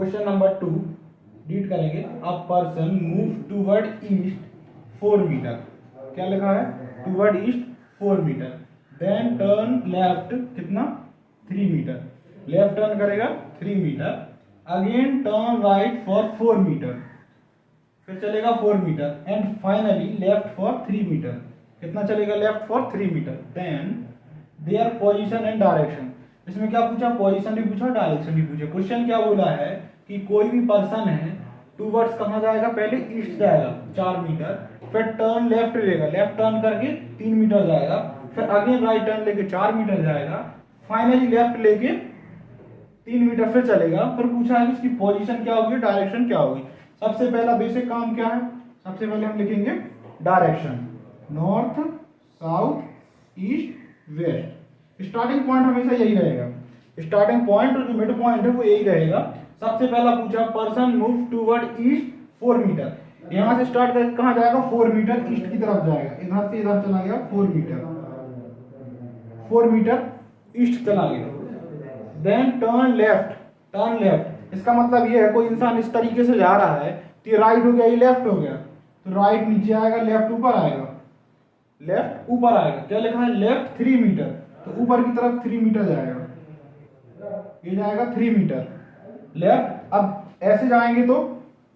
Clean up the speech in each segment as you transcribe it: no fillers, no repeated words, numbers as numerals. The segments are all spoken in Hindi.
क्वेश्चन नंबर 2 रीड करेंगे। A person move toward east 4 metre. क्या लिखा है? Toward east 4 metre. Then turn left कितना? 3 मीटर। लेफ्ट टर्न करेगा 3 metre. Again turn right for 4 metre. फिर चलेगा 4 metre and finally left for 3 metre. कितना चलेगा? Left for 3 metre. Then their position and direction. इसमें क्या पूछा? पोजीशन भी पूछा, डायरेक्शन भी पूछा। क्वेश्चन क्या बोला है कि कोई भी पर्सन है टूवर्ड्स कहाँ जाएगा? पहले ईस्ट जाएगा 4 मीटर, फिर टर्न लेफ्ट लेगा, लेफ्ट टर्न करके 3 मीटर जाएगा, फिर अगेन राइट टर्न लेके 4 मीटर जाएगा, फाइनली लेफ्ट लेके 3 मीटर फिर चलेगा। फिर पूछा है कि इसकी पोजीशन क्या होगी, डायरेक्शन क्या होगी। सबसे पहला बेसिक काम क्या है? सबसे पहले हम लिखेंगे direction, north south east waste. Starting point हमेशा यही रहेगा। स्टार्टिंग पॉइंट और जो मिड पॉइंट है वो यही रहेगा। सबसे पहला पूछा person move toward east 4 metre. यहां से स्टार्ट करके कहां जाएगा? 4 मीटर ईस्ट की तरफ जाएगा। इधर से इधर चला गया 4 मीटर, 4 मीटर ईस्ट चला गया। Then turn left, turn left इसका मतलब ये है कोई इंसान इस तरीके से जा रहा है तो ये राइट हो गया, ये लेफ्ट हो गया, तो राइट नीचे आएगा, लेफ्ट ऊपर आएगा, लेफ्ट ऊपर आएगा। क्या लिखा है? लेफ्ट 3 मीटर, तो ऊपर की तरफ 3 मीटर जाएगा, ये जाएगा 3 मीटर लेफ्ट। अब ऐसे जाएंगे तो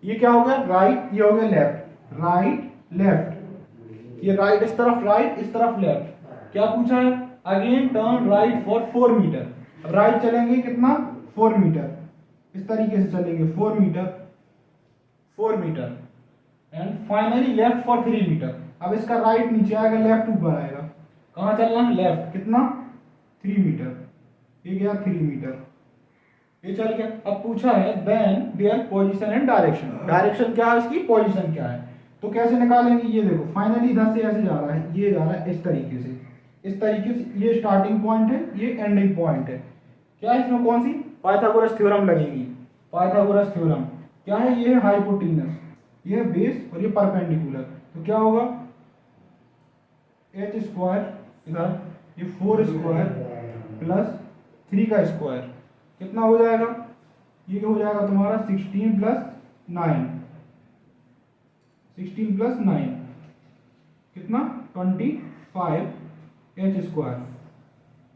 ये क्या हो गया? राइट, ये हो गया लेफ्ट, राइट लेफ्ट, ये राइट इस तरफ, राइट इस तरफ लेफ्ट। क्या पूछा है? Again turn right for 4 metre. अब राइट चलेंगे कितना? 4 मीटर, इस तरीके से चलेंगे 4 metre, 4 metre and finally left for 3 metre. अब इसका राइट नीचे आएगा, लेफ्ट ऊपर आएगा। कहां चलना है? लेफ्ट। कितना? 3 मीटर, ये गया 3 मीटर, ये चल गया। अब पूछा है then their position and direction. Direction क्या है इसकी? पोजीशन क्या है? तो कैसे निकालेंगे? ये देखो, फाइनली इधर से ऐसे जा रहा है, ये जा रहा है इस तरीके से, इस तरीके से। ये स्टार्टिंग पॉइंट है, ये एंडिंग पॉइंट है। क्या है इसमें? कौन सी? पाइथागोरस थ्योरम लगेगी। पाइथागोरस थ्योरम क्या है? ये है हाइपोटेनस, ये है बेस और ये परपेंडिकुलर। तो क्या होगा? h स्क्वायर इधर, ये 4 स्क्वायर प्लस 3 का स्क्वायर कितना हो जाएगा? ये हो जाएगा तुम्हारा 16 प्लस 9, 16 प्लस 9 कितना? 25 h स्क्वायर।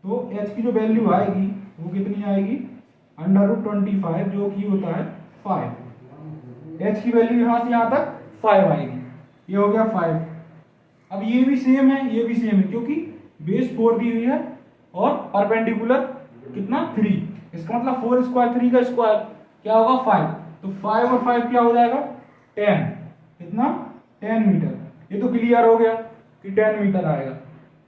तो h की जो वैल्यू आएगी वो कितनी आएगी? √25 जो कि होता है 5। h की वैल्यू यहां से यहां तक 5 आएगी, ये हो गया 5। अब ये भी सेम है, ये भी सेम है, क्योंकि बेस 4 दी हुई है और परपेंडिकुलर कितना? 3। इसका मतलब 4 स्क्वायर 3 का स्क्वायर क्या होगा? 5। तो 5 और 5 क्या हो जाएगा? 10। कितना? 10 मीटर। ये तो क्लियर हो गया कि 10 मीटर आएगा।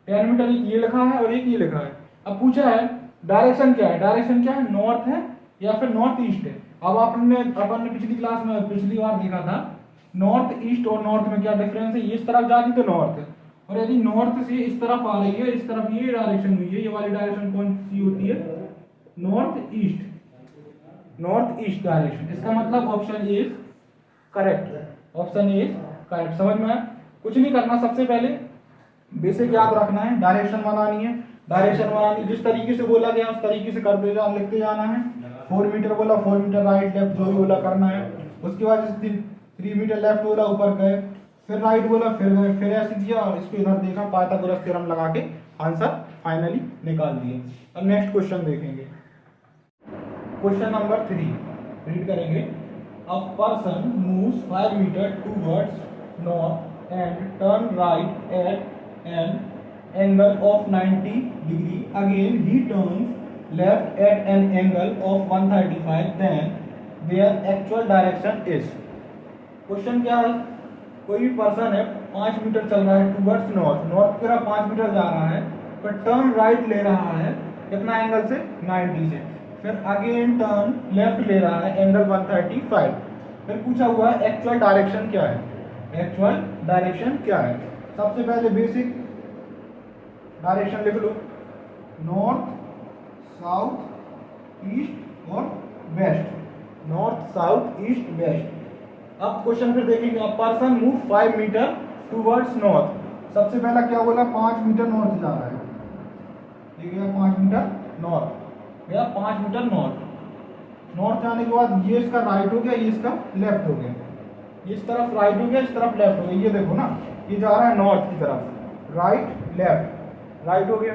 10 मीटर एक ये लिखा है और एक ये लिखा है। अब पूछा है डायरेक्शन क्या है? डायरेक्शन क्या है? नॉर्थ है या फिर नॉर्थ ईस्ट है। अब अपन ने पिछली क्लास में पिछली बार देखा था नॉर्थ ईस्ट और नॉर्थ में क्या डिफरेंस है। ये इस तरफ जाती तो नॉर्थ है, और यदि नॉर्थ से इस तरफ आ रही है, इस तरफ ये डायरेक्शन हुई है, ये वाली डायरेक्शन कौन सी होती है? North east, north east direction. इसका मतलब option A is correct, option A is correct. समझ में आया? कुछ नहीं करना, सबसे पहले बेसिक याद रखना है, डायरेक्शन बनानी है। डायरेक्शन बनानी जिस तरीके से बोला गया उस तरीके से करते जाना, लिखते जाना है। 4 मीटर बोला, 4 मीटर राइट लेफ्ट जो भी बोला करना है। उसके बाद 3 मीटर लेफ्ट बोला, ऊपर गए, फिर राइट बोला, फिर गए, फिर ऐसे किया और इसको इधर देखा, पाइथागोरस थ्योरम लगा के आंसर फाइनली निकाल दिए। अब नेक्स्ट क्वेश्चन देखेंगे। क्वेश्चन नंबर 3 रीड करेंगे। A person moves 5 metre towards north and turn right at an angle of 90 degree. Again ही turns left at an angle of 135। Then their actual direction is. Question क्या है? कोई भी पर्सन है 5 मीटर चल रहा है टूवर्ड्स नॉर्थ, नॉर्थ की तरफ 5 मीटर जा रहा है, पर टर्न राइट ले रहा है कितना एंगल से? 90 से। फिर अगेन टर्न लेफ्ट ले रहा है एंगल 135। फिर पूछा हुआ है एक्चुअल डायरेक्शन क्या है? एक्चुअल डायरेक्शन क्या है? सबसे पहले बेसिक डायरेक्शन लिख लो, नॉर्थ साउथ ईस्ट और west, north south east west. अब क्वेश्चन फिर देखेंगे। अब person move 5 metre towards north. सबसे पहला क्या बोला? 5 मीटर नॉर्थ जा रहा है, ये गया 5 मीटर नॉर्थ, गया 5 मीटर नॉर्थ। नॉर्थ जाने के बाद ये इसका राइट हो गया, ये इसका लेफ्ट हो गया, ये इस तरफ राइट हो गया, इस तरफ लेफ्ट हो गया। ये देखो ना, ये जा रहा है नॉर्थ की तरफ, राइट लेफ्ट, राइट हो गया।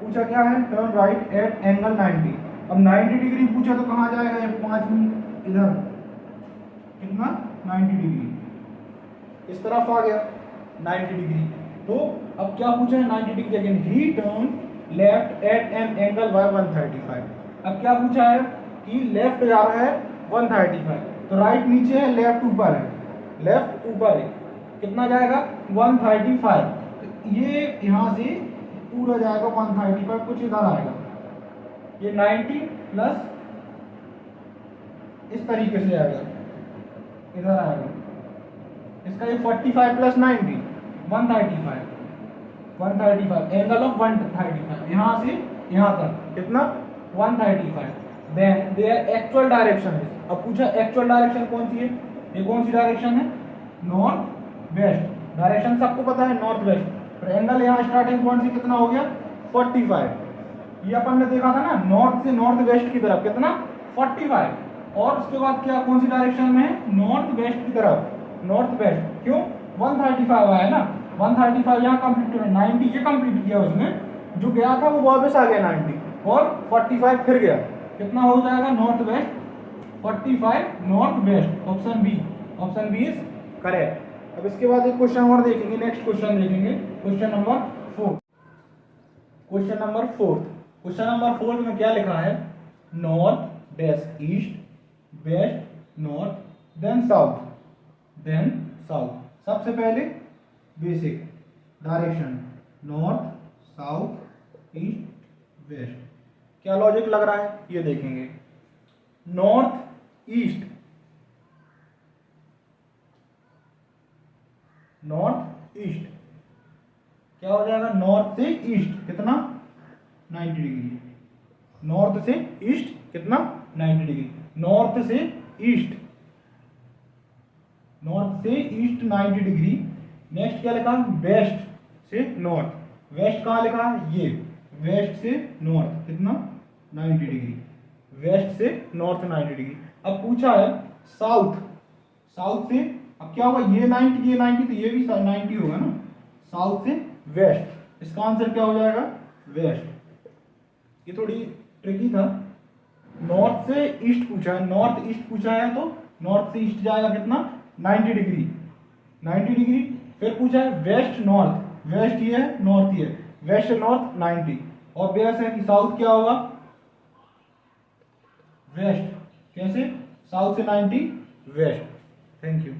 पूछा क्या है, टर्न राइट एट एंगल 90। अब 90 डिग्री पूछा तो कहाँ जाएगा ये 5 मिनट, इधर कितना 90 डिग्री, इस तरफ आ गया 90 डिग्री। तो अब क्या पूछा है 90 degree again, he turn left at an angle by 135। अब क्या पूछा है कि लेफ्ट जा रहा है 135, तो राइट नीचे है, लेफ्ट ऊपर है, लेफ्ट ऊपर है, कितना जाएगा 135। तो ये यहाँ से पूरा जाएगा 135, कुछ इधर आएगा, ये 90 प्लस इस तरीके से आएगा, इधर आएगा, इसका ये 45 प्लस 90 135, 135 एंगल ऑफ 135, यहाँ से यहाँ तक कितना 135। देन देयर एक्चुअल डायरेक्शन है। अब पूछा एक्चुअल डायरेक्शन कौन सी है, ये कौन सी डायरेक्शन है, नॉर्थ वेस्ट। डायरेक्शन सबको पता है नॉर्थ वेस्ट। तो एंगल यहाँ स्टार्टिंग पॉइंट से कितना हो गया 45। ये अपन ने देखा था ना, नॉर्थ से नॉर्थ वेस्ट की तरफ कितना 45, और उसके बाद क्या कौन सी डायरेक्शन में है, नॉर्थ वेस्ट की तरफ, नॉर्थ वेस्ट। क्यों 135 आया ना, 135 यहाँ कंप्लीट हुआ, 90 ये कंप्लीट किया उसने, जो गया था वो वापस आ गया 90, और 45 फिर गया, कितना हो जाएगा north west 45 north west. Option B, option B is correct. अब इसके बाद एक क्वेश्चन और देखेंगे, नेक्स्ट क्वेश्चन देखेंगे, question number 4। Question number 4, question number 4 में क्या लिखा है, north dash east, west north, then south, then south. सबसे पहले basic direction, north south east west, क्या लॉजिक लग रहा है ये देखेंगे। नॉर्थ ईस्ट, नॉर्थ ईस्ट क्या हो जाएगा, नॉर्थ से ईस्ट कितना 90 डिग्री, नॉर्थ से ईस्ट कितना 90 डिग्री, नॉर्थ से ईस्ट, नॉर्थ से ईस्ट 90 डिग्री। नेक्स्ट क्या लिखा, वेस्ट से नॉर्थ, वेस्ट कहाँ लिखा है, ये वेस्ट से नॉर्थ कितना 90 डिग्री, वेस्ट से नॉर्थ 90 डिग्री। अब पूछा है साउथ, साउथ से, अब क्या होगा, ये 90 ये 90, तो ये भी 90 होगा ना, साउथ से वेस्ट, इसका आंसर क्या हो जाएगा वेस्ट। ये थोड़ी ट्रिकी था, नॉर्थ से ईस्ट पूछा है, नॉर्थ ईस्ट पूछा है तो नॉर्थ से ईस्ट जाएगा कितना 90 डिग्री, 90 डिग्री। फिर पूछा है वेस्ट नॉर्थ, वेस्ट ये है नॉर्थ ये, वेस्ट नॉर्थ 90, ऑब्वियस है कि साउथ क्या होगा वेस्ट, कैसे साउथ से 90 वेस्ट। Thank you.